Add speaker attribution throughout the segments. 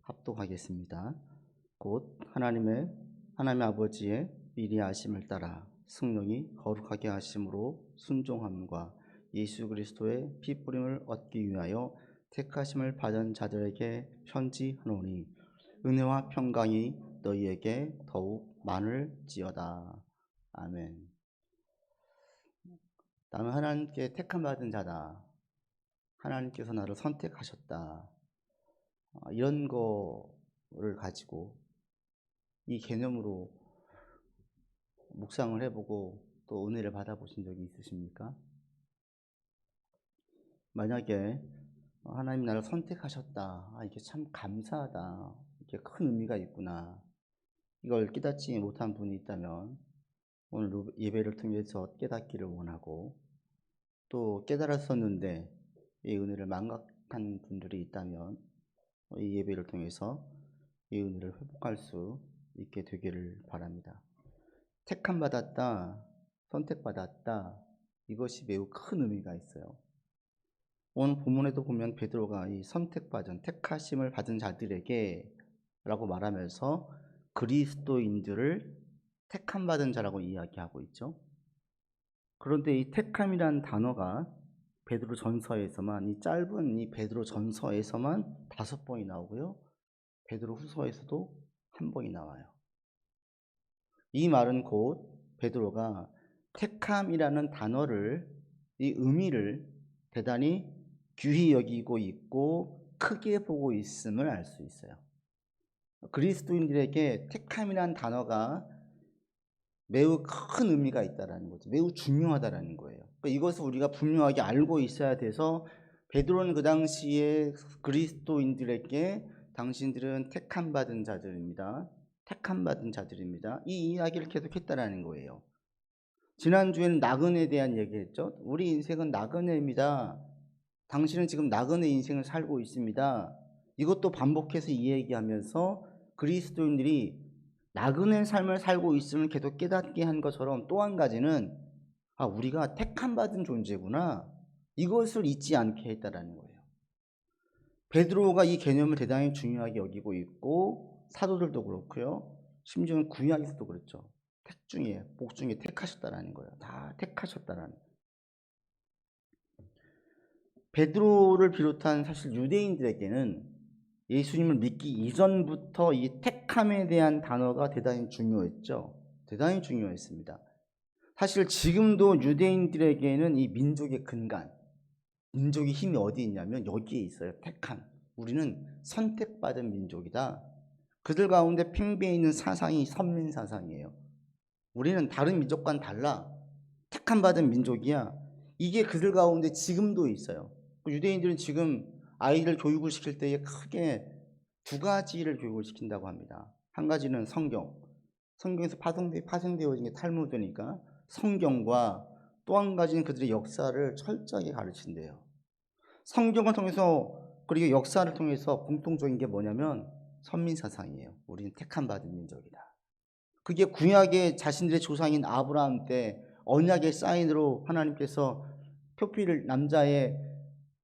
Speaker 1: 합독하겠습니다. 곧 하나님 아버지의 미리 아심을 따라 성령이 거룩하게 하심으로 순종함과 예수 그리스도의 피 뿌림을 얻기 위하여 택하심을 받은 자들에게 편지하노니 은혜와 평강이 너희에게 더욱 많을지어다. 아멘. 나는 하나님께 택함 받은 자다. 하나님께서 나를 선택하셨다. 이런 거를 가지고 이 개념으로 묵상을 해보고 또 은혜를 받아보신 적이 있으십니까? 만약에 하나님 나를 선택하셨다. 이게 참 감사하다. 이게 큰 의미가 있구나. 이걸 깨닫지 못한 분이 있다면 오늘 예배를 통해서 깨닫기를 원하고, 또 깨달았었는데 이 은혜를 망각한 분들이 있다면 이 예배를 통해서 이 은혜를 회복할 수 있게 되기를 바랍니다. 택함 받았다, 선택받았다, 이것이 매우 큰 의미가 있어요. 오늘 본문에도 보면 베드로가 이 선택받은, 택하심을 받은 자들에게 라고 말하면서 그리스도인들을 택함 받은 자라고 이야기하고 있죠. 그런데 이 택함이라는 단어가 베드로 전서에서만, 이 짧은 이 베드로 전서에서만 5번이 나오고요, 베드로 후서에서도 1번이 나와요. 이 말은 곧 베드로가 택함이라는 단어를, 이 의미를 대단히 귀히 여기고 있고 크게 보고 있음을 알 수 있어요. 그리스도인들에게 택함이라는 단어가 매우 큰 의미가 있다는 거죠. 매우 중요하다는 거예요. 그러니까 이것을 우리가 분명하게 알고 있어야 돼서 베드로는 그 당시에 그리스도인들에게 당신들은 택함 받은 자들입니다. 택함 받은 자들입니다. 이 이야기를 계속했다라는 거예요. 지난주에는 나그네에 대한 얘기했죠. 우리 인생은 나그네입니다. 당신은 지금 나그네 인생을 살고 있습니다. 이것도 반복해서 이 얘기하면서 그리스도인들이 나그네 삶을 살고 있음을 계속 깨닫게 한 것처럼, 또 한 가지는 우리가 택함 받은 존재구나, 이것을 잊지 않게 했다라는 거예요. 베드로가 이 개념을 대단히 중요하게 여기고 있고, 사도들도 그렇고요, 심지어는 구약에서도 그렇죠. 택 중에, 복 중에 택하셨다라는 거예요. 다 택하셨다라는. 베드로를 비롯한 사실 유대인들에게는 예수님을 믿기 이전부터 이 택함에 대한 단어가 대단히 중요했죠. 대단히 중요했습니다. 사실 지금도 유대인들에게는 이 민족의 근간, 민족의 힘이 어디 있냐면 여기에 있어요. 택함. 우리는 선택받은 민족이다. 그들 가운데 팽배해 있는 사상이 선민 사상이에요. 우리는 다른 민족과는 달라. 택함 받은 민족이야. 이게 그들 가운데 지금도 있어요. 유대인들은 지금 아이들 교육을 시킬 때에 크게 2가지를 교육을 시킨다고 합니다. 한 가지는 성경에서 파생되어진 게 탈무드니까 성경과, 또 한 가지는 그들의 역사를 철저하게 가르친대요. 성경을 통해서, 그리고 역사를 통해서 공통적인 게 뭐냐면 선민사상이에요. 우리는 택함 받은 민족이다. 그게 구약의 자신들의 조상인 아브라함 때 언약의 사인으로 하나님께서 남자의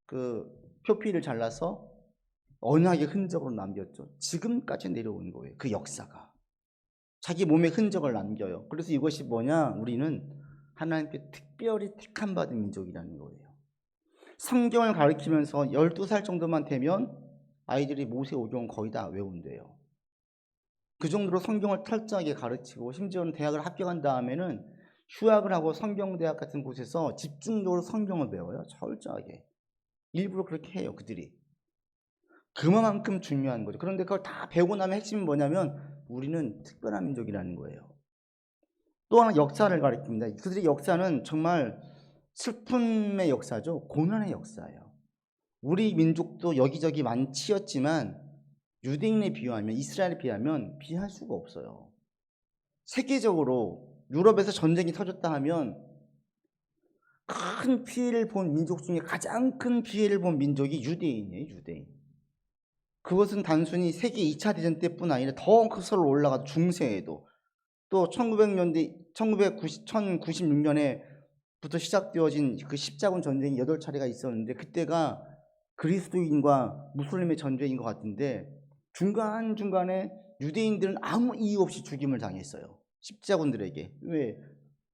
Speaker 1: 그 표피를 잘라서 언약의 흔적으로 남겼죠. 지금까지 내려온 거예요. 그 역사가 자기 몸에 흔적을 남겨요. 그래서 이것이 뭐냐, 우리는 하나님께 특별히 택함 받은 민족이라는 거예요. 성경을 가르치면서 12살 정도만 되면 아이들이 모세오경 거의 다 외운대요. 그 정도로 성경을 철저하게 가르치고, 심지어는 대학을 합격한 다음에는 휴학을 하고 성경대학 같은 곳에서 집중적으로 성경을 배워요. 철저하게. 일부러 그렇게 해요, 그들이. 그만큼 중요한 거죠. 그런데 그걸 다 배우고 나면 핵심은 뭐냐면 우리는 특별한 민족이라는 거예요. 또 하나 역사를 가리킵니다. 그들의 역사는 정말 슬픔의 역사죠. 고난의 역사예요. 우리 민족도 여기저기 많이 치였지만 유대인에 비하면, 이스라엘에 비하면 비할 수가 없어요. 세계적으로 유럽에서 전쟁이 터졌다 하면 큰 피해를 본 민족 중에 가장 큰 피해를 본 민족이 유대인이에요. 유대인. 그것은 단순히 세계 2차 대전 때뿐 아니라 더 서로 올라가도 중세에도, 또 1096년에부터 시작되어진 그 십자군 전쟁이 8차례가 있었는데, 그때가 그리스도인과 무슬림의 전쟁인 것 같은데 중간중간에 유대인들은 아무 이유 없이 죽임을 당했어요. 십자군들에게. 왜?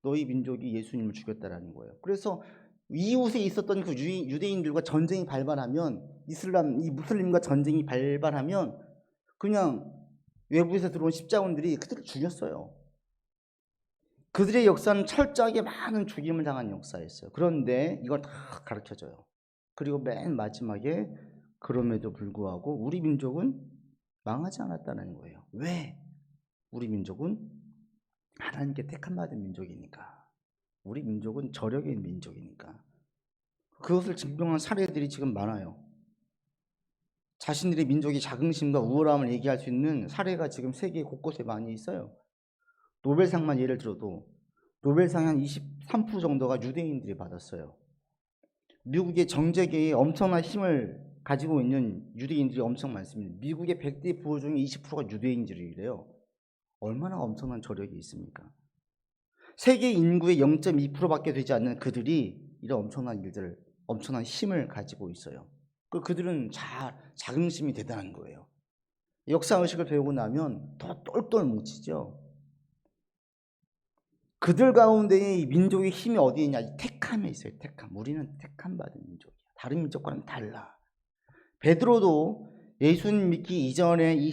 Speaker 1: 너희 민족이 예수님을 죽였다라는 거예요. 그래서 이웃에 있었던 그 유대인들과 전쟁이 발발하면, 이 무슬림과 전쟁이 발발하면 그냥 외부에서 들어온 십자군들이 그들을 죽였어요. 그들의 역사는 철저하게 많은 죽임을 당한 역사였어요. 그런데 이걸 다 가르쳐줘요. 그리고 맨 마지막에 그럼에도 불구하고 우리 민족은 망하지 않았다는 거예요. 왜? 우리 민족은 하나님께 택함받은 민족이니까. 우리 민족은 저력의 민족이니까. 그것을 증명한 사례들이 지금 많아요. 자신들의 민족의 자긍심과 우월함을 얘기할 수 있는 사례가 지금 세계 곳곳에 많이 있어요. 노벨상만 예를 들어도 노벨상 한 23% 정도가 유대인들이 받았어요. 미국의 정재계에 엄청난 힘을 가지고 있는 유대인들이 엄청 많습니다. 미국의 100대 부호 중에 20%가 유대인들이래요. 얼마나 엄청난 저력이 있습니까? 세계 인구의 0.2%밖에 되지 않는 그들이 이런 엄청난 일들을, 엄청난 힘을 가지고 있어요. 그들은 자긍심이 대단한 거예요. 역사의식을 배우고 나면 더 똘똘 뭉치죠. 그들 가운데에 이 민족의 힘이 어디에 있냐? 이 택함에 있어요. 택함. 우리는 택함받은 민족이야. 다른 민족과는 달라. 베드로도 예수님 믿기 이전에 이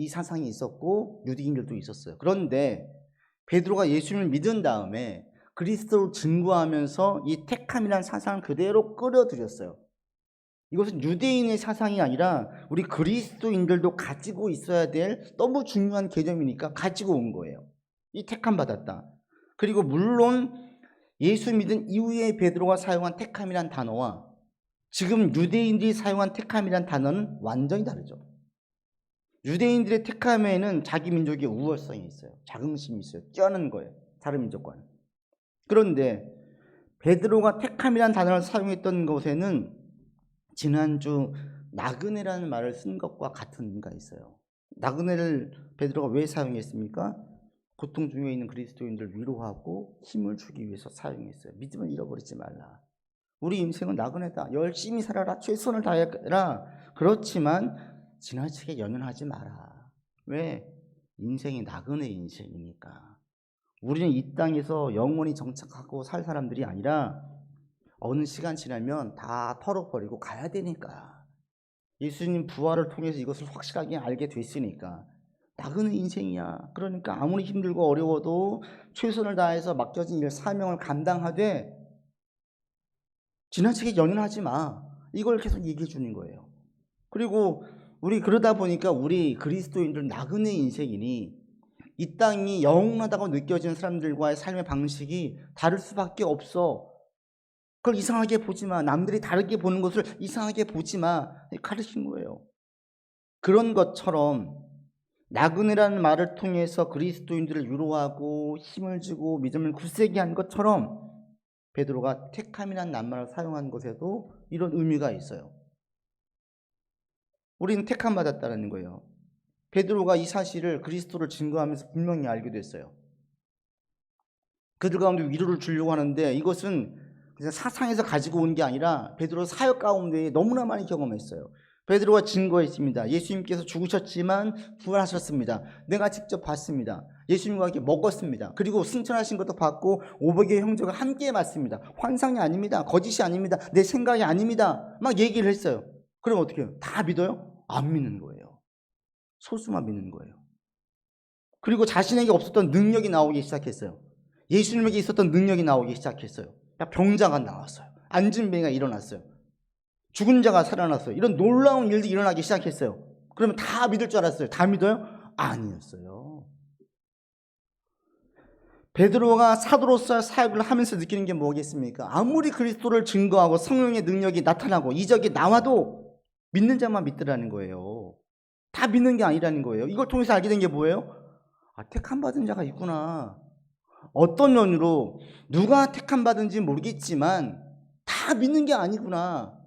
Speaker 1: 사상이 있었고 유대인들도 있었어요. 그런데 베드로가 예수님을 믿은 다음에 그리스도를 증거하면서 이 택함이라는 사상을 그대로 끌어들였어요. 이것은 유대인의 사상이 아니라 우리 그리스도인들도 가지고 있어야 될 너무 중요한 개념이니까 가지고 온 거예요. 이 택함 받았다. 그리고 물론 예수 믿은 이후에 베드로가 사용한 택함이란 단어와 지금 유대인들이 사용한 택함이란 단어는 완전히 다르죠. 유대인들의 택함에는 자기 민족의 우월성이 있어요. 자긍심이 있어요. 뛰어난 거예요. 다른 민족과는. 그런데 베드로가 택함이란 단어를 사용했던 것에는 지난주 나그네라는 말을 쓴 것과 같은 의미가 있어요. 나그네를 베드로가 왜 사용했습니까? 고통 중에 있는 그리스도인들을 위로하고 힘을 주기 위해서 사용했어요. 믿음을 잃어버리지 말라. 우리 인생은 나그네다. 열심히 살아라. 최선을 다해라. 그렇지만 지나치게 연연하지 마라. 왜? 인생이 나그네 인생이니까. 우리는 이 땅에서 영원히 정착하고 살 사람들이 아니라 어느 시간 지나면 다 털어버리고 가야 되니까. 예수님 부활을 통해서 이것을 확실하게 알게 됐으니까. 나그네 인생이야. 그러니까 아무리 힘들고 어려워도 최선을 다해서 맡겨진 일, 사명을 감당하되 지나치게 연연하지 마. 이걸 계속 얘기해 주는 거예요. 그리고 우리 그러다 보니까 우리 그리스도인들 나그네 인생이니 이 땅이 영원하다고 느껴지는 사람들과의 삶의 방식이 다를 수밖에 없어. 그걸 이상하게 보지 마. 남들이 다르게 보는 것을 이상하게 보지 마. 가르친 거예요. 그런 것처럼 나그네라는 말을 통해서 그리스도인들을 위로하고 힘을 주고 믿음을 굳세게 한 것처럼 베드로가 택함이라는 낱말을 사용한 것에도 이런 의미가 있어요. 우리는 택함 받았다는 거예요. 베드로가 이 사실을 그리스도를 증거하면서 분명히 알게 됐어요. 그들 가운데 위로를 주려고 하는데 이것은 그냥 사상에서 가지고 온 게 아니라 베드로 사역 가운데 너무나 많이 경험했어요. 베드로가 증거했습니다. 예수님께서 죽으셨지만 부활하셨습니다. 내가 직접 봤습니다. 예수님과 함께 먹었습니다. 그리고 승천하신 것도 봤고 500의 형제가 함께 맞습니다. 환상이 아닙니다. 거짓이 아닙니다. 내 생각이 아닙니다. 막 얘기를 했어요. 그럼 어떻게 해요? 다 믿어요? 안 믿는 거예요. 소수만 믿는 거예요. 그리고 자신에게 없었던 능력이 나오기 시작했어요. 예수님에게 있었던 능력이 나오기 시작했어요. 병자가 나왔어요. 앉은 뱅이가 일어났어요. 죽은 자가 살아났어요. 이런 놀라운 일들이 일어나기 시작했어요. 그러면 다 믿을 줄 알았어요. 다 믿어요? 아니었어요. 베드로가 사도로서 사역을 하면서 느끼는 게 뭐겠습니까? 아무리 그리스도를 증거하고 성령의 능력이 나타나고 이적이 나와도 믿는 자만 믿더라는 거예요. 다 믿는 게 아니라는 거예요. 이걸 통해서 알게 된 게 뭐예요? 택함 받은 자가 있구나. 어떤 면으로 누가 택함 받은지 모르겠지만 다 믿는 게 아니구나.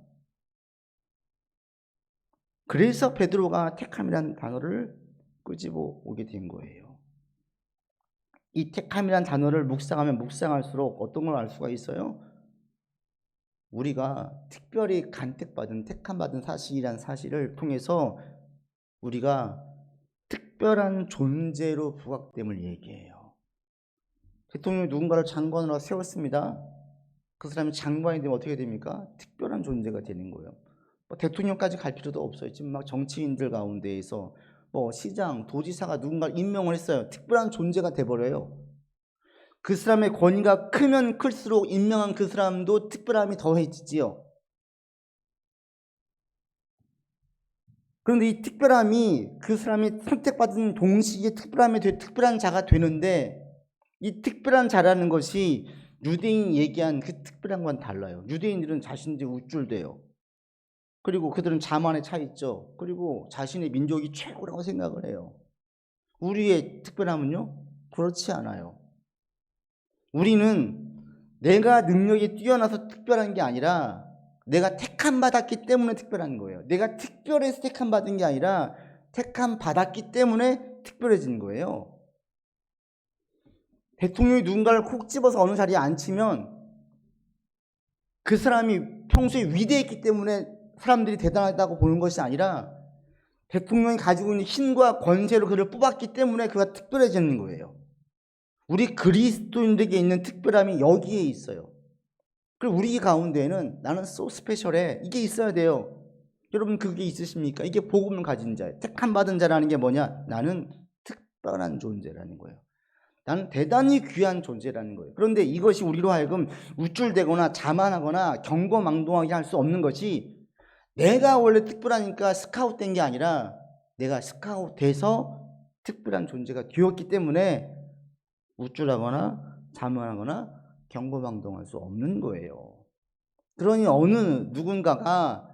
Speaker 1: 그래서 베드로가 택함이라는 단어를 끄집어 오게 된 거예요. 이 택함이라는 단어를 묵상하면 묵상할수록 어떤 걸 알 수가 있어요? 우리가 특별히 간택받은 택함받은 사실이라는 사실을 통해서 우리가 특별한 존재로 부각됨을 얘기해요. 대통령이 누군가를 장관으로 세웠습니다. 그 사람이 장관이 되면 어떻게 됩니까? 특별한 존재가 되는 거예요. 뭐 대통령까지 갈 필요도 없어요. 지금 막 정치인들 가운데에서 뭐 시장, 도지사가 누군가를 임명을 했어요. 특별한 존재가 돼버려요. 그 사람의 권위가 크면 클수록 임명한 그 사람도 특별함이 더해지지요. 그런데 이 특별함이 그 사람이 선택받은 동시에 특별함이 특별한 자가 되는데, 이 특별한 자라는 것이 유대인이 얘기한 그 특별한 건 달라요. 유대인들은 자신들이 우쭐대요. 그리고 그들은 자만에 차 있죠. 그리고 자신의 민족이 최고라고 생각을 해요. 우리의 특별함은요? 그렇지 않아요. 우리는 내가 능력이 뛰어나서 특별한 게 아니라 내가 택함 받았기 때문에 특별한 거예요. 내가 특별해서 택함 받은 게 아니라 택함 받았기 때문에 특별해진 거예요. 대통령이 누군가를 콕 집어서 어느 자리에 앉히면 그 사람이 평소에 위대했기 때문에 사람들이 대단하다고 보는 것이 아니라 대통령이 가지고 있는 힘과 권세로 그를 뽑았기 때문에 그가 특별해지는 거예요. 우리 그리스도인들에게 있는 특별함이 여기에 있어요. 그리고 우리 가운데에는 나는 so 스페셜해, 이게 있어야 돼요. 여러분 그게 있으십니까? 이게 복음을 가진 자, 택함 받은 자라는 게 뭐냐? 나는 특별한 존재라는 거예요. 나는 대단히 귀한 존재라는 거예요. 그런데 이것이 우리로 하여금 우쭐대거나 자만하거나 경거망동하게 할 수 없는 것이, 내가 원래 특별하니까 스카웃된 게 아니라 내가 스카웃돼서 특별한 존재가 되었기 때문에 우쭐하거나 자만하거나 경거망동할 수 없는 거예요. 그러니 어느 누군가가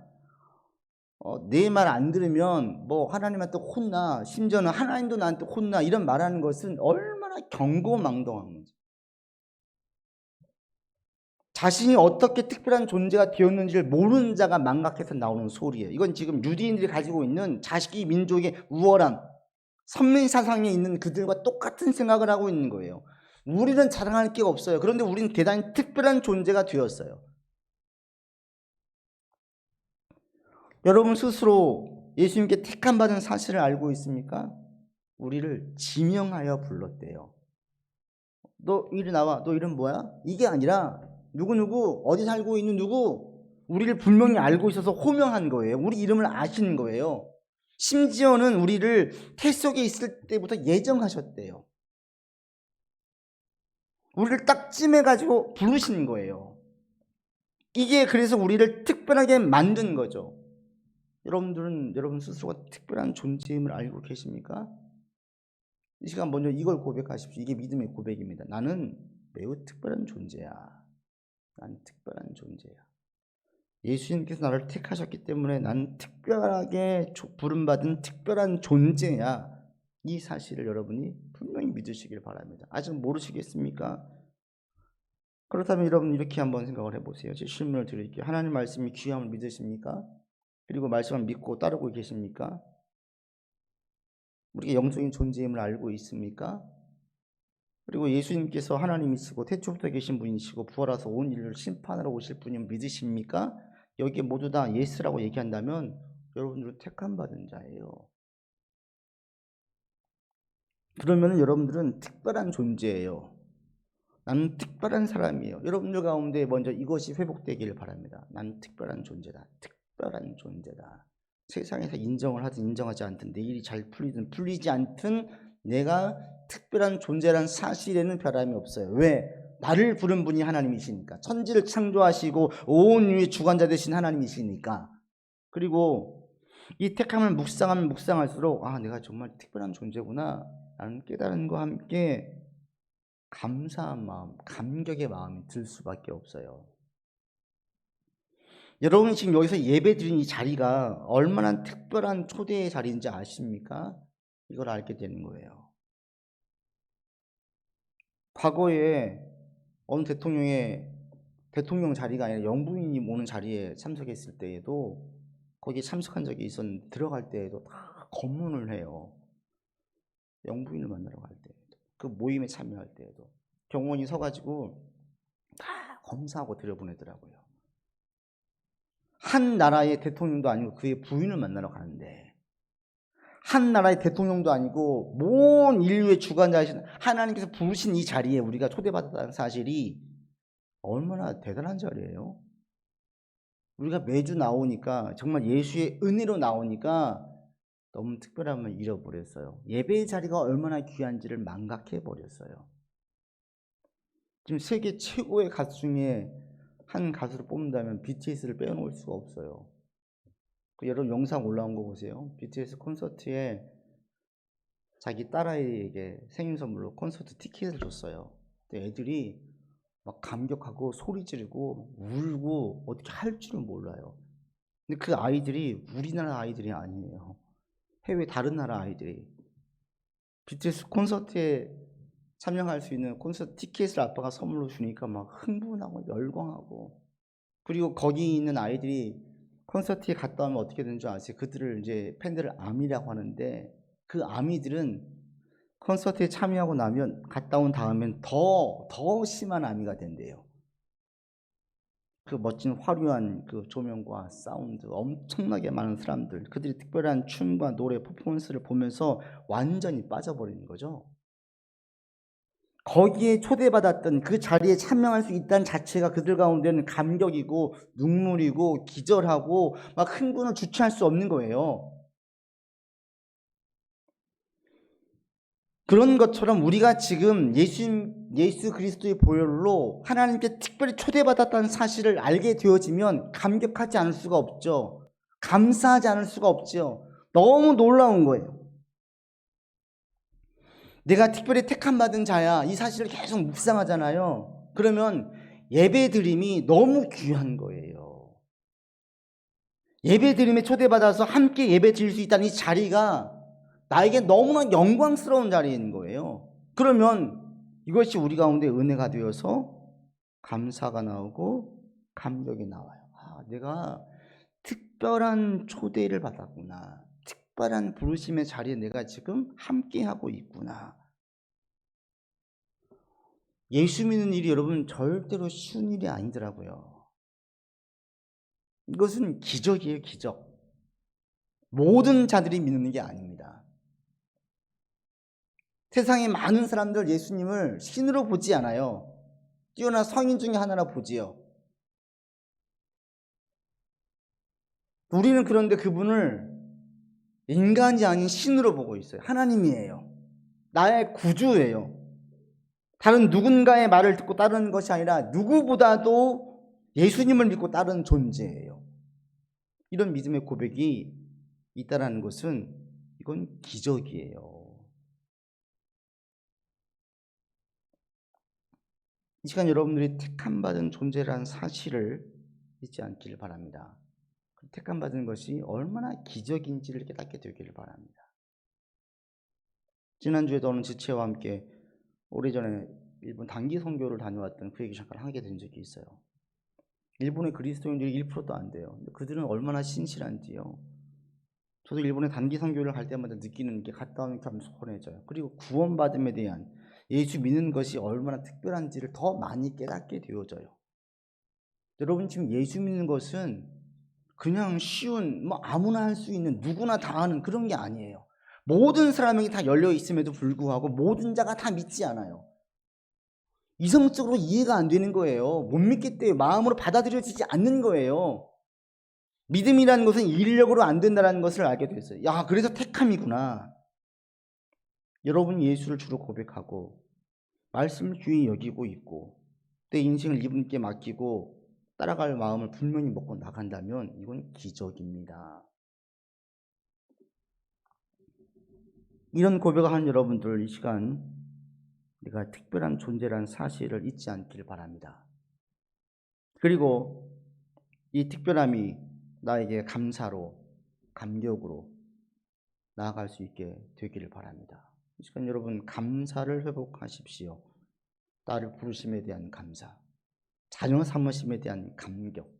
Speaker 1: 내 말 안 들으면 뭐 하나님한테 혼나, 심지어는 하나님도 나한테 혼나, 이런 말하는 것은 얼마나 경거망동한지, 자신이 어떻게 특별한 존재가 되었는지를 모르는 자가 망각해서 나오는 소리예요. 이건 지금 유대인들이 가지고 있는 자기 민족의 우월함, 선민사상에 있는 그들과 똑같은 생각을 하고 있는 거예요. 우리는 자랑할 게 없어요. 그런데 우리는 대단히 특별한 존재가 되었어요. 여러분 스스로 예수님께 택함받은 사실을 알고 있습니까? 우리를 지명하여 불렀대요. 너 이리 나와. 너 이름 뭐야? 이게 아니라 누구누구 어디 살고 있는 누구, 우리를 분명히 알고 있어서 호명한 거예요. 우리 이름을 아시는 거예요. 심지어는 우리를 태 속에 있을 때부터 예정하셨대요. 우리를 딱 찜해가지고 부르신 거예요. 이게 그래서 우리를 특별하게 만든 거죠. 여러분들은 여러분 스스로가 특별한 존재임을 알고 계십니까? 이 시간 먼저 이걸 고백하십시오. 이게 믿음의 고백입니다. 나는 매우 특별한 존재야. 난 특별한 존재야. 예수님께서 나를 택하셨기 때문에 난 특별하게 부름받은 특별한 존재야. 이 사실을 여러분이 분명히 믿으시길 바랍니다. 아직 모르시겠습니까? 그렇다면 여러분 이렇게 한번 생각을 해보세요. 제 질문을 드릴게요. 하나님 말씀이 귀함을 믿으십니까? 그리고 말씀을 믿고 따르고 계십니까? 우리가 영적인 존재임을 알고 있습니까? 그리고 예수님께서 하나님이시고 태초부터 계신 분이시고 부활하서 온 인류를 심판하러 오실 분임을 믿으십니까? 여기에 모두 다 예스라고 얘기한다면 여러분들은 택함받은 자예요. 그러면 여러분들은 특별한 존재예요. 나는 특별한 사람이에요. 여러분들 가운데 먼저 이것이 회복되기를 바랍니다. 나는 특별한 존재다. 특별한 존재다. 세상에서 인정을 하든 인정하지 않든, 내 일이 잘 풀리든 풀리지 않든 내가 특별한 존재라는 사실에는 변함이 없어요. 왜? 나를 부른 분이 하나님이시니까. 천지를 창조하시고 온 인류의 주관자 되신 하나님이시니까. 그리고 이 택함을 묵상하면 묵상할수록 내가 정말 특별한 존재구나 라는 깨달음과 함께 감사한 마음, 감격의 마음이 들 수밖에 없어요. 여러분이 지금 여기서 예배 드린 이 자리가 얼마나 특별한 초대의 자리인지 아십니까? 이걸 알게 되는 거예요. 과거에 어느 대통령 자리가 아니라 영부인이 오는 자리에 참석했을 때에도, 거기에 참석한 적이 있었는데 들어갈 때에도 다 검문을 해요. 영부인을 만나러 갈 때에도, 그 모임에 참여할 때에도 경호원이 서가지고 다 검사하고 들여보내더라고요. 한 나라의 대통령도 아니고 그의 부인을 만나러 가는데 한 나라의 대통령도 아니고 모든 인류의 주관자이신 하나님께서 부르신 이 자리에 우리가 초대받았다는 사실이 얼마나 대단한 자리예요. 우리가 매주 나오니까 정말 예수의 은혜로 나오니까 너무 특별함을 잃어버렸어요. 예배의 자리가 얼마나 귀한지를 망각해버렸어요. 지금 세계 최고의 가수 중에 한 가수를 뽑는다면 BTS를 빼놓을 수가 없어요. 여러분 영상 올라온 거 보세요. BTS 콘서트에 자기 딸아이에게 생일 선물로 콘서트 티켓을 줬어요. 근데 애들이 막 감격하고 소리 지르고 울고 어떻게 할 줄은 몰라요. 근데 그 아이들이 우리나라 아이들이 아니에요. 해외 다른 나라 아이들이 BTS 콘서트에 참여할 수 있는 콘서트 티켓을 아빠가 선물로 주니까 막 흥분하고 열광하고, 그리고 거기 있는 아이들이 콘서트에 갔다 오면 어떻게 되는 줄 아세요? 그들을 이제 팬들을 아미라고 하는데, 그 아미들은 콘서트에 참여하고 나면 갔다 온 다음엔 더 심한 아미가 된대요. 그 멋진 화려한 그 조명과 사운드, 엄청나게 많은 사람들, 그들이 특별한 춤과 노래 퍼포먼스를 보면서 완전히 빠져버리는 거죠. 거기에 초대받았던 그 자리에 참여할 수 있다는 자체가 그들 가운데는 감격이고 눈물이고 기절하고 막 흥분을 주체할 수 없는 거예요. 그런 것처럼 우리가 지금 예수 그리스도의 보혈로 하나님께 특별히 초대받았다는 사실을 알게 되어지면 감격하지 않을 수가 없죠. 감사하지 않을 수가 없죠. 너무 놀라운 거예요. 내가 특별히 택함받은 자야, 이 사실을 계속 묵상하잖아요. 그러면 예배드림이 너무 귀한 거예요. 예배드림에 초대받아서 함께 예배드릴 수 있다는 이 자리가 나에게 너무나 영광스러운 자리인 거예요. 그러면 이것이 우리 가운데 은혜가 되어서 감사가 나오고 감격이 나와요. 아, 내가 특별한 초대를 받았구나. 특별한 부르심의 자리에 내가 지금 함께하고 있구나. 예수 믿는 일이 여러분 절대로 쉬운 일이 아니더라고요. 이것은 기적이에요, 기적. 모든 자들이 믿는 게 아닙니다. 세상에 많은 사람들 예수님을 신으로 보지 않아요. 뛰어난 성인 중에 하나라 보지요. 우리는 그런데 그분을 인간이 아닌 신으로 보고 있어요. 하나님이에요. 나의 구주예요. 다른 누군가의 말을 듣고 따르는 것이 아니라 누구보다도 예수님을 믿고 따르는 존재예요. 이런 믿음의 고백이 있다는 것은 이건 기적이에요. 이 시간 여러분들이 택함받은 존재라는 사실을 잊지 않기를 바랍니다. 택함받은 것이 얼마나 기적인지를 깨닫게 되기를 바랍니다. 지난주에도 어느 지체와 함께 오래전에 일본 단기 선교를 다녀왔던 그 얘기 잠깐 하게 된 적이 있어요. 일본의 그리스도인들이 1%도 안 돼요. 그들은 얼마나 신실한지요. 저도 일본에 단기 선교를 갈 때마다 느끼는 게 갔다 오면 참 소원해져요. 그리고 구원받음에 대한, 예수 믿는 것이 얼마나 특별한지를 더 많이 깨닫게 되어져요. 여러분, 지금 예수 믿는 것은 그냥 쉬운, 아무나 할 수 있는, 누구나 다 하는 그런 게 아니에요. 모든 사람에게 다 열려 있음에도 불구하고 모든 자가 다 믿지 않아요. 이성적으로 이해가 안 되는 거예요. 못 믿기 때문에 마음으로 받아들여지지 않는 거예요. 믿음이라는 것은 인력으로 안 된다는 것을 알게 됐어요. 야, 그래서 택함이구나. 여러분이 예수를 주로 고백하고 말씀을 귀히 여기고 있고 내 인생을 이분께 맡기고 따라갈 마음을 분명히 먹고 나간다면 이건 기적입니다. 이런 고백을 하는 여러분들, 이 시간 내가 특별한 존재라는 사실을 잊지 않기를 바랍니다. 그리고 이 특별함이 나에게 감사로, 감격으로 나아갈 수 있게 되기를 바랍니다. 이 시간 여러분, 감사를 회복하십시오. 나를 부르심에 대한 감사, 자녀 삼으심에 대한 감격,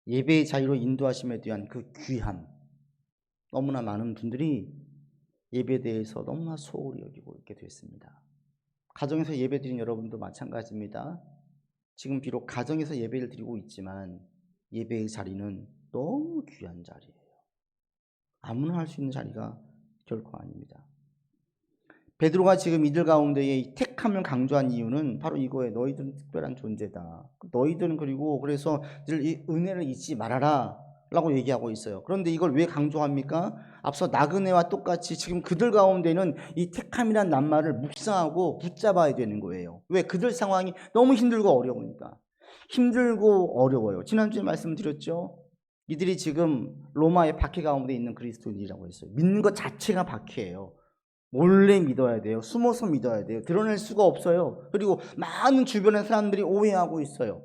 Speaker 1: 예배의 자유로 인도하심에 대한 그 귀함. 너무나 많은 분들이 예배에 대해서 너무나 소홀히 여기고 있게 됐습니다. 가정에서 예배 드린 여러분도 마찬가지입니다. 지금 비록 가정에서 예배를 드리고 있지만 예배의 자리는 너무 귀한 자리예요. 아무나 할 수 있는 자리가 결코 아닙니다. 베드로가 지금 이들 가운데에 이 택함을 강조한 이유는 바로 이거예요. 너희들은 특별한 존재다. 너희들은 그리고 그래서 늘 이 은혜를 잊지 말아라 라고 얘기하고 있어요. 그런데 이걸 왜 강조합니까? 앞서 나그네와 똑같이 지금 그들 가운데는 이 택함이란 낱말을 묵상하고 붙잡아야 되는 거예요. 왜? 그들 상황이 너무 힘들고 어려우니까. 힘들고 어려워요. 지난주에 말씀드렸죠. 이들이 지금 로마의 박해 가운데 있는 그리스도인이라고 했어요. 믿는 것 자체가 박해예요. 몰래 믿어야 돼요. 숨어서 믿어야 돼요. 드러낼 수가 없어요. 그리고 많은 주변의 사람들이 오해하고 있어요.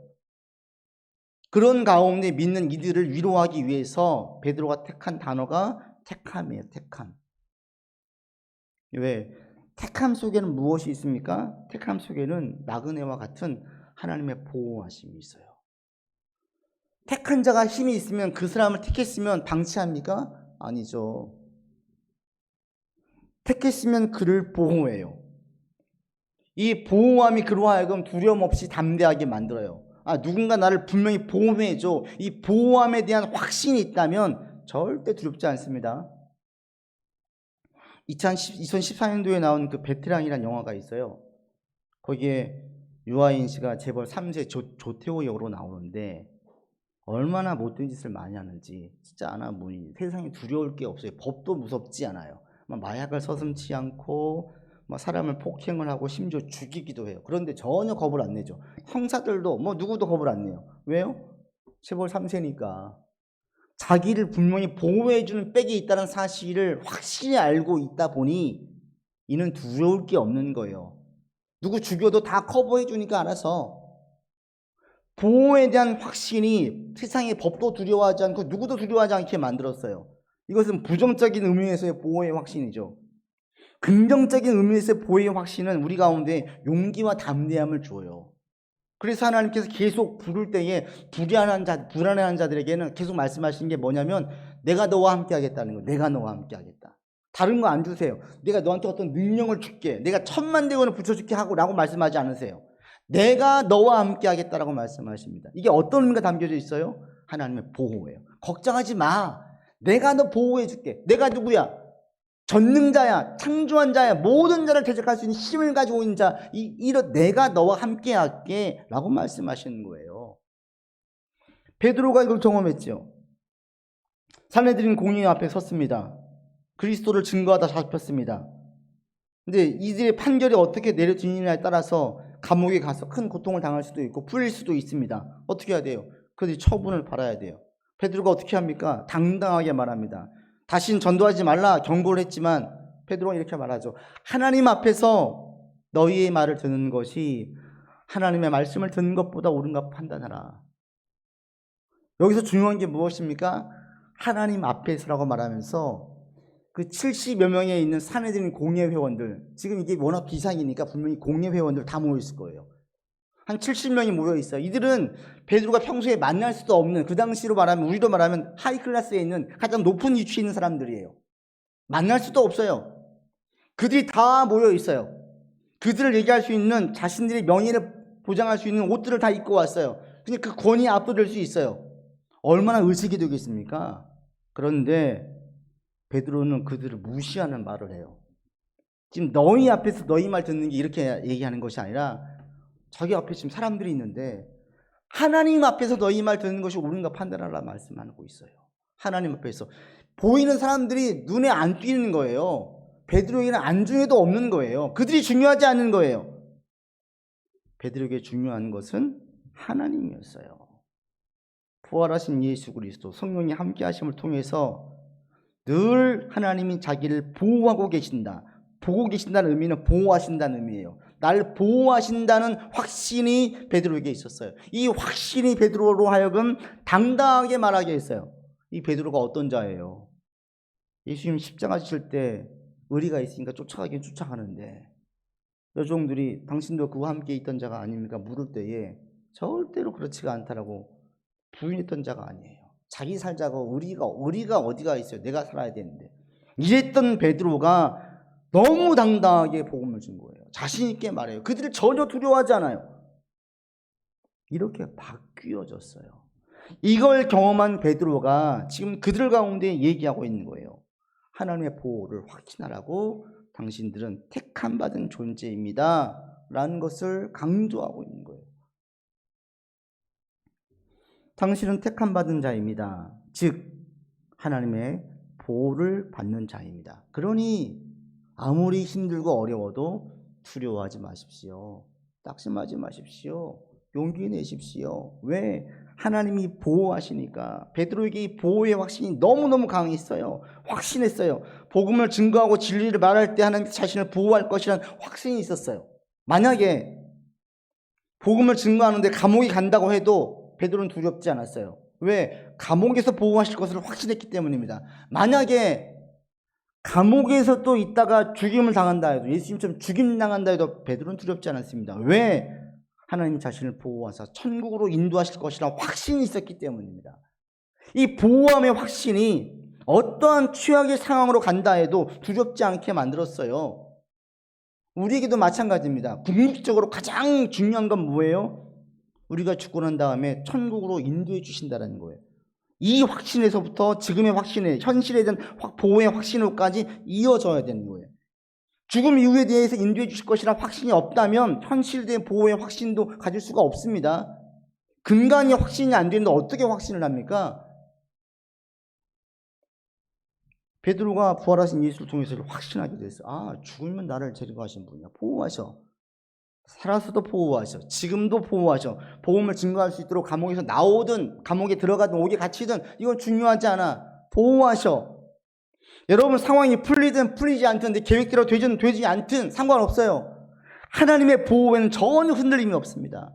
Speaker 1: 그런 가운데 믿는 이들을 위로하기 위해서 베드로가 택한 단어가 택함이에요. 택함. 왜? 택함 속에는 무엇이 있습니까? 택함 속에는 나그네와 같은 하나님의 보호하심이 있어요. 택한 자가 힘이 있으면 그 사람을 택했으면 방치합니까? 아니죠. 택했으면 그를 보호해요. 이 보호함이 그로 하여금 두려움 없이 담대하게 만들어요. 누군가 나를 분명히 보호해줘. 이 보호함에 대한 확신이 있다면 절대 두렵지 않습니다. 2014년도에 나온 그 베테랑이라는 영화가 있어요. 거기에 유아인 씨가 재벌 3세 조태호 역으로 나오는데 얼마나 못된 짓을 많이 하는지 진짜 아나무인 세상에 두려울 게 없어요. 법도 무섭지 않아요. 마약을 서슴지 않고 사람을 폭행을 하고 심지어 죽이기도 해요. 그런데 전혀 겁을 안 내죠. 형사들도 누구도 겁을 안 내요. 왜요? 재벌 3세니까 자기를 분명히 보호해주는 백이 있다는 사실을 확실히 알고 있다 보니 이는 두려울 게 없는 거예요. 누구 죽여도 다 커버해주니까 알아서. 보호에 대한 확신이 세상의 법도 두려워하지 않고 누구도 두려워하지 않게 만들었어요. 이것은 부정적인 의미에서의 보호의 확신이죠. 긍정적인 의미에서의 보호의 확신은 우리 가운데 용기와 담대함을 줘요. 그래서 하나님께서 계속 부를 때에 불안해하는 자들에게는 계속 말씀하시는 게 뭐냐면 내가 너와 함께 하겠다는 거예요. 내가 너와 함께 하겠다. 다른 거 안 주세요. 내가 너한테 어떤 능력을 줄게. 내가 10,000,000대원을 붙여줄게 하고 라고 말씀하지 않으세요. 내가 너와 함께 하겠다라고 말씀하십니다. 이게 어떤 의미가 담겨져 있어요? 하나님의 보호예요. 걱정하지 마. 내가 너 보호해 줄게. 내가 누구야? 전능자야, 창조한 자야, 모든 자를 대적할 수 있는 힘을 가지고 있는 자, 이런 내가 너와 함께 할게 라고 말씀하시는 거예요. 베드로가 이걸 경험했죠. 산헤드린 공의 앞에 섰습니다. 그리스도를 증거하다 잡혔습니다. 근데 이들의 판결이 어떻게 내려지느냐에 따라서 감옥에 가서 큰 고통을 당할 수도 있고 풀릴 수도 있습니다. 어떻게 해야 돼요? 그들이 처분을 받아야 돼요. 베드로가 어떻게 합니까? 당당하게 말합니다. 다신 전도하지 말라 경고를 했지만 베드로가 이렇게 말하죠. 하나님 앞에서 너희의 말을 듣는 것이 하나님의 말씀을 듣는 것보다 옳은가 판단하라. 여기서 중요한 게 무엇입니까? 하나님 앞에서라고 말하면서 그 70여 명에 있는 산헤드린 공예회원들, 지금 이게 워낙 비상이니까 분명히 공예회원들 다 모여있을 거예요. 한 70명이 모여있어요. 이들은 베드로가 평소에 만날 수도 없는, 그 당시로 말하면, 우리로 말하면 하이 클래스에 있는 가장 높은 위치에 있는 사람들이에요. 만날 수도 없어요. 그들이 다 모여있어요. 그들을 얘기할 수 있는, 자신들의 명예를 보장할 수 있는 옷들을 다 입고 왔어요. 근데 그 권위에 압도될 수 있어요. 얼마나 의식이 되겠습니까? 그런데 베드로는 그들을 무시하는 말을 해요. 지금 너희 앞에서 너희 말 듣는 게 이렇게 얘기하는 것이 아니라 자기 앞에 지금 사람들이 있는데 하나님 앞에서 너희 말 듣는 것이 옳은가 판단하라 말씀하고 있어요. 하나님 앞에서 보이는 사람들이 눈에 안 띄는 거예요. 베드로에게는 안중에도 없는 거예요. 그들이 중요하지 않은 거예요. 베드로에게 중요한 것은 하나님이었어요. 부활하신 예수 그리스도 성령이 함께 하심을 통해서 늘 하나님이 자기를 보호하고 계신다. 보고 계신다는 의미는 보호하신다는 의미예요. 날 보호하신다는 확신이 베드로에게 있었어요. 이 확신이 베드로로 하여금 당당하게 말하게 했어요. 이 베드로가 어떤 자예요? 예수님 십자가 지실 때 의리가 있으니까 쫓아가긴 쫓아가는데 여종들이 당신도 그와 함께 있던 자가 아닙니까? 물을 때에 절대로 그렇지가 않다라고 부인했던 자가 아니에요. 자기 살자고 의리가 어디가 있어요? 내가 살아야 되는데. 이랬던 베드로가 너무 당당하게 복음을 준 거예요. 자신 있게 말해요. 그들을 전혀 두려워하지 않아요. 이렇게 바뀌어졌어요. 이걸 경험한 베드로가 지금 그들 가운데 얘기하고 있는 거예요. 하나님의 보호를 확신하라고 당신들은 택함 받은 존재입니다 라는 것을 강조하고 있는 거예요. 당신은 택함 받은 자입니다. 즉 하나님의 보호를 받는 자입니다. 그러니 아무리 힘들고 어려워도 두려워하지 마십시오. 낙심하지 마십시오. 용기 내십시오. 왜? 하나님이 보호하시니까. 베드로에게 이 보호의 확신이 너무너무 강했어요. 확신했어요. 복음을 증거하고 진리를 말할 때 하나님 자신을 보호할 것이라는 확신이 있었어요. 만약에 복음을 증거하는데 감옥에 간다고 해도 베드로는 두렵지 않았어요. 왜? 감옥에서 보호하실 것을 확신했기 때문입니다. 만약에 감옥에서 또 있다가 죽임을 당한다 해도, 예수님처럼 죽임 당한다 해도 베드로는 두렵지 않았습니다. 왜? 하나님 자신을 보호하사 천국으로 인도하실 것이라 확신이 있었기 때문입니다. 이 보호함의 확신이 어떠한 최악의 상황으로 간다 해도 두렵지 않게 만들었어요. 우리에게도 마찬가지입니다. 궁극적으로 가장 중요한 건 뭐예요? 우리가 죽고 난 다음에 천국으로 인도해 주신다는 거예요. 이 확신에서부터 지금의 확신에, 현실에 대한 보호의 확신으로까지 이어져야 되는 거예요. 죽음 이후에 대해서 인도해 주실 것이라 확신이 없다면 현실에 대한 보호의 확신도 가질 수가 없습니다. 근간이 확신이 안 되는데 어떻게 확신을 합니까? 베드로가 부활하신 예수를 통해서 확신하게 됐어요. 아, 죽으면 나를 데려가신 분이야. 보호하셔. 살아서도 보호하셔. 지금도 보호하셔. 복음을 증거할 수 있도록 감옥에서 나오든 감옥에 들어가든 옥에 갇히든 이건 중요하지 않아. 보호하셔. 여러분 상황이 풀리든 풀리지 않든 내 계획대로 되든 되지 않든 상관없어요. 하나님의 보호에는 전혀 흔들림이 없습니다.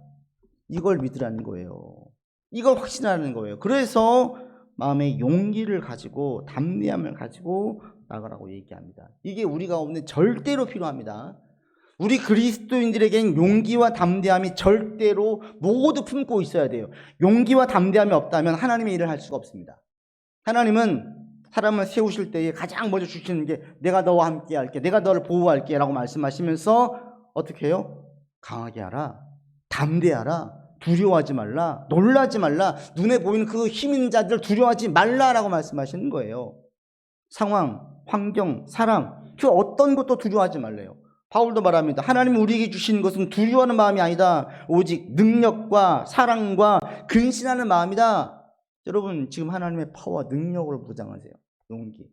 Speaker 1: 이걸 믿으라는 거예요. 이걸 확신하는 거예요. 그래서 마음의 용기를 가지고 담대함을 가지고 나가라고 얘기합니다. 이게 우리 가운데 절대로 필요합니다. 우리 그리스도인들에겐 용기와 담대함이 절대로 모두 품고 있어야 돼요. 용기와 담대함이 없다면 하나님의 일을 할 수가 없습니다. 하나님은 사람을 세우실 때에 가장 먼저 주시는 게 내가 너와 함께 할게, 내가 너를 보호할게 라고 말씀하시면서 어떻게 해요? 강하게 하라, 담대하라, 두려워하지 말라, 놀라지 말라, 눈에 보이는 그 힘 있는 자들 두려워하지 말라라고 말씀하시는 거예요. 상황, 환경, 사람, 그 어떤 것도 두려워하지 말래요. 바울도 말합니다. 하나님이 우리에게 주시는 것은 두려워하는 마음이 아니다. 오직 능력과 사랑과 근신하는 마음이다. 여러분 지금 하나님의 파워와 능력으로 무장하세요. 용기,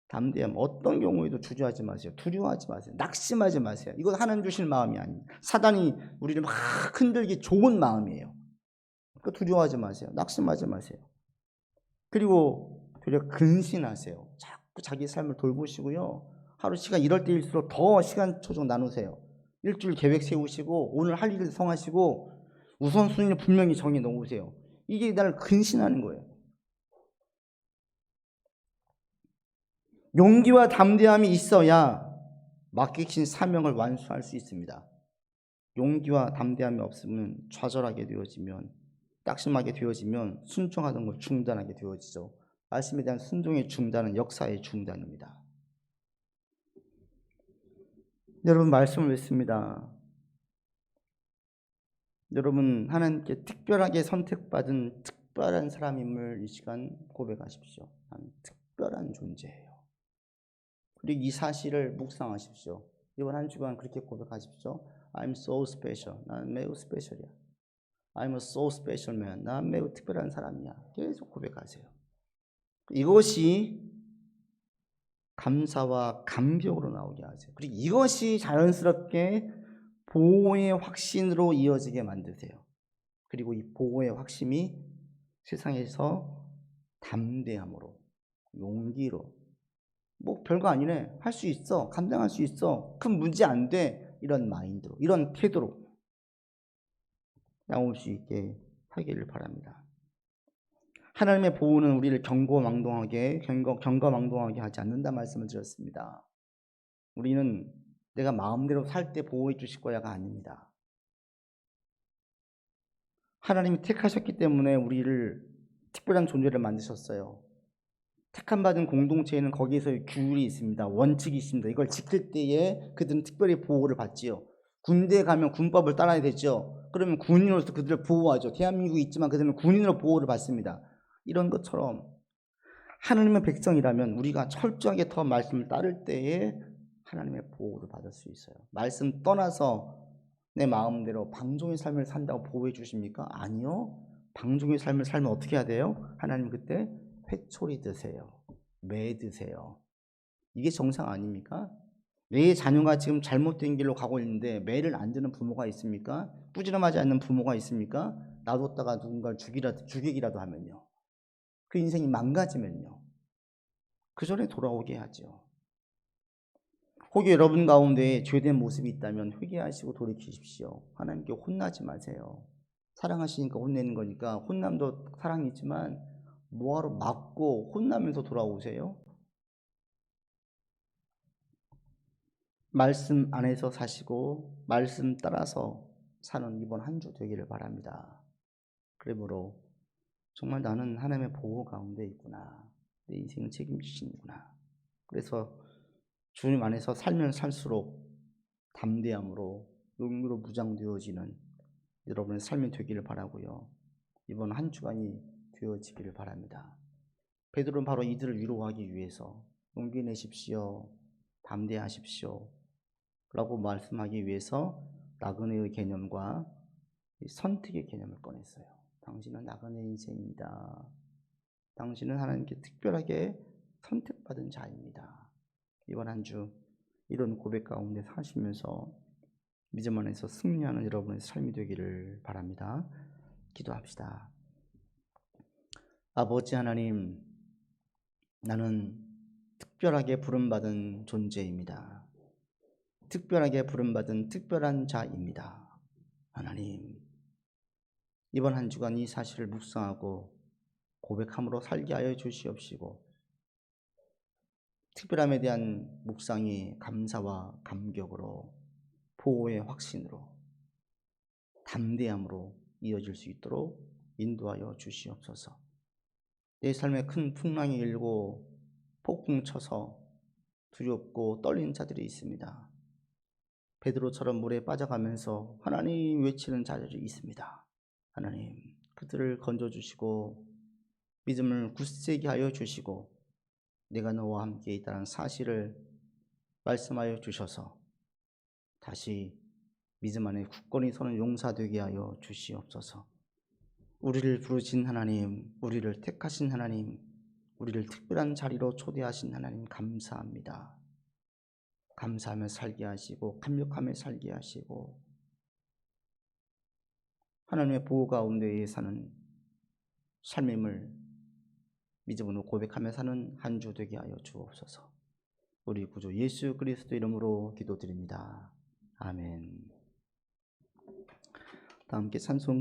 Speaker 1: 담대함, 어떤 경우에도 주저하지 마세요. 두려워하지 마세요. 낙심하지 마세요. 이건 하나님 주시는 마음이 아닙니다. 사단이 우리를 막 흔들기 좋은 마음이에요. 그러니까 두려워하지 마세요. 낙심하지 마세요. 그리고 되려 근신하세요. 자꾸 자기 삶을 돌보시고요. 하루 시간 이럴 때일수록 더 시간 초정 나누세요. 일주일 계획 세우시고 오늘 할 일을 성하시고 우선순위를 분명히 정해 놓으세요. 이게 나를 근신하는 거예요. 용기와 담대함이 있어야 맡기신 사명을 완수할 수 있습니다. 용기와 담대함이 없으면 좌절하게 되어지면, 낙심하게 되어지면 순종하는 걸 중단하게 되어지죠. 말씀에 대한 순종의 중단은 역사의 중단입니다. 여러분 말씀을 믿습니다. 여러분 하나님께 특별하게 선택받은 특별한 사람임을 이 시간 고백하십시오. 나는 특별한 존재예요. 그리고 이 사실을 묵상하십시오. 이번 한 주간 그렇게 고백하십시오. I'm so special. 나는 매우 스페셜이야. I'm a so special man. 난 매우 특별한 사람이야. 계속 고백하세요. 이것이 감사와 감격으로 나오게 하세요. 그리고 이것이 자연스럽게 보호의 확신으로 이어지게 만드세요. 그리고 이 보호의 확신이 세상에서 담대함으로, 용기로, 뭐 별거 아니네, 할 수 있어, 감당할 수 있어, 큰 문제 안 돼, 이런 마인드로, 이런 태도로 나올 수 있게 하기를 바랍니다. 하나님의 보호는 우리를 경거망동하게 하지 않는다 말씀을 드렸습니다. 우리는 내가 마음대로 살 때 보호해 주실 거야가 아닙니다. 하나님이 택하셨기 때문에 우리를 특별한 존재를 만드셨어요. 택함 받은 공동체에는 거기에서의 규율이 있습니다. 원칙이 있습니다. 이걸 지킬 때에 그들은 특별히 보호를 받지요. 군대에 가면 군법을 따라야 되죠. 그러면 군인으로서 그들을 보호하죠. 대한민국에 있지만 그들은 군인으로 보호를 받습니다. 이런 것처럼 하나님의 백성이라면 우리가 철저하게 더 말씀을 따를 때에 하나님의 보호를 받을 수 있어요. 말씀 떠나서 내 마음대로 방종의 삶을 산다고 보호해 주십니까? 아니요. 방종의 삶을 살면 어떻게 해야 돼요? 하나님 그때 회초리 드세요. 매 드세요. 이게 정상 아닙니까? 내 자녀가 지금 잘못된 길로 가고 있는데 매를 안 드는 부모가 있습니까? 꾸지람하지 않는 부모가 있습니까? 놔뒀다가 누군가를 죽이기라도 하면요. 그 인생이 망가지면요. 그 전에 돌아오게 하죠. 혹 여러분 가운데 죄된 모습이 있다면 회개하시고 돌이키십시오. 하나님께 혼나지 마세요. 사랑하시니까 혼내는 거니까 혼남도 사랑이지만 뭐하러 맞고 혼나면서 돌아오세요? 말씀 안에서 사시고 말씀 따라서 사는 이번 한 주 되기를 바랍니다. 그러므로 정말 나는 하나님의 보호 가운데 있구나. 내 인생을 책임지시는구나. 그래서 주님 안에서 살면 살수록 담대함으로 용기로 무장되어지는 여러분의 삶이 되기를 바라고요. 이번 한 주간이 되어지기를 바랍니다. 베드로는 바로 이들을 위로하기 위해서 용기 내십시오. 담대하십시오. 라고 말씀하기 위해서 나그네의 개념과 선택의 개념을 꺼냈어요. 당신은 나그네 인생입니다. 당신은 하나님께 특별하게 선택받은 자입니다. 이번 한 주 이런 고백 가운데 사시면서 믿음 안에서 승리하는 여러분의 삶이 되기를 바랍니다. 기도합시다. 아버지 하나님, 나는 특별하게 부름받은 존재입니다. 특별하게 부름받은 특별한 자입니다. 하나님, 이번 한 주간 이 사실을 묵상하고 고백함으로 살게 하여 주시옵시고, 특별함에 대한 묵상이 감사와 감격으로, 보호의 확신으로, 담대함으로 이어질 수 있도록 인도하여 주시옵소서. 내 삶에 큰 풍랑이 일고 폭풍 쳐서 두렵고 떨리는 자들이 있습니다. 베드로처럼 물에 빠져가면서 하나님 외치는 자들이 있습니다. 하나님, 그들을 건져주시고 믿음을 굳세게 하여 주시고 내가 너와 함께 있다는 사실을 말씀하여 주셔서 다시 믿음 안에 굳건히 서는 용사 되게 하여 주시옵소서. 우리를 부르신 하나님, 우리를 택하신 하나님, 우리를 특별한 자리로 초대하신 하나님 감사합니다. 감사하며 살게 하시고 감격하며 살게 하시고 하나님의 보호 가운데에 사는 삶임을 믿음으로 고백하며 사는 한 주 되게 하여 주옵소서. 우리 구주 예수 그리스도 이름으로 기도드립니다. 아멘. 다 함께 찬송